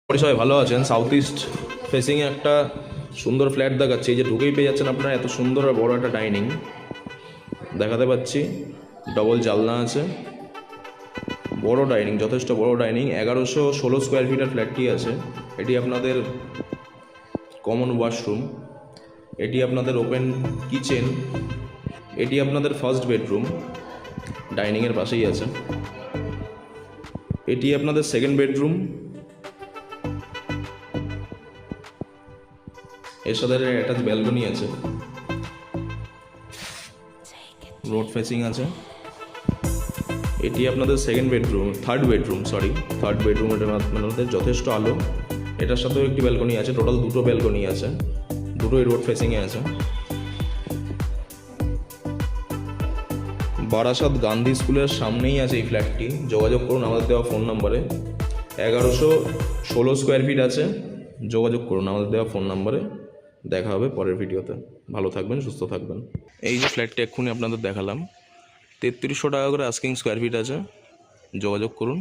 সবাই ভালো আছেন। সাউথ ইস্ট ফেসিংয়ে একটা সুন্দর ফ্ল্যাট দেখাচ্ছে। এই যে ঢুকেই পেয়ে যাচ্ছেন আপনারা এত সুন্দর আর বড় একটা ডাইনিং দেখাতে পাচ্ছি। ডবল জানলা আছে, বড় ডাইনিং, যথেষ্ট বড় ডাইনিং। 1116 স্কোয়ার ফিটের ফ্ল্যাটটি আছে। এটি আপনাদের কমন ওয়াশরুম, এটি আপনাদের ওপেন কিচেন, এটি আপনাদের ফার্স্ট বেডরুম, ডাইনিংয়ের পাশেই আছে। এটি আপনাদের সেকেন্ড বেডরুম, এর সাথে অ্যাটাচ ব্যালকনি আছে, রোড ফেসিং আছে। এটি আপনাদের থার্ড বেডরুম। এটার আপনাদের যথেষ্ট আলো, এটার সাথেও একটি ব্যালকনি আছে। টোটাল দুটো ব্যালকনি আছে, দুটোই রোড ফেসিংয়ে আছে। বারাসাত গান্ধী স্কুলের সামনেই আছে এই ফ্ল্যাটটি। যোগাযোগ করুন আমাদের দেওয়া ফোন নাম্বারে। 1116 স্কোয়ার ফিট আছে। যোগাযোগ করুন আমাদের দেওয়া ফোন নাম্বারে। দেখা হবে পরের ভিডিওতে। ভালো থাকবেন, সুস্থ থাকবেন। এই যে ফ্ল্যাটটি এক্ষুনি আপনাদের দেখালাম, 3300 টাকা করে আস্কিং স্কোয়ার ফিট আছে। যোগাযোগ করুন।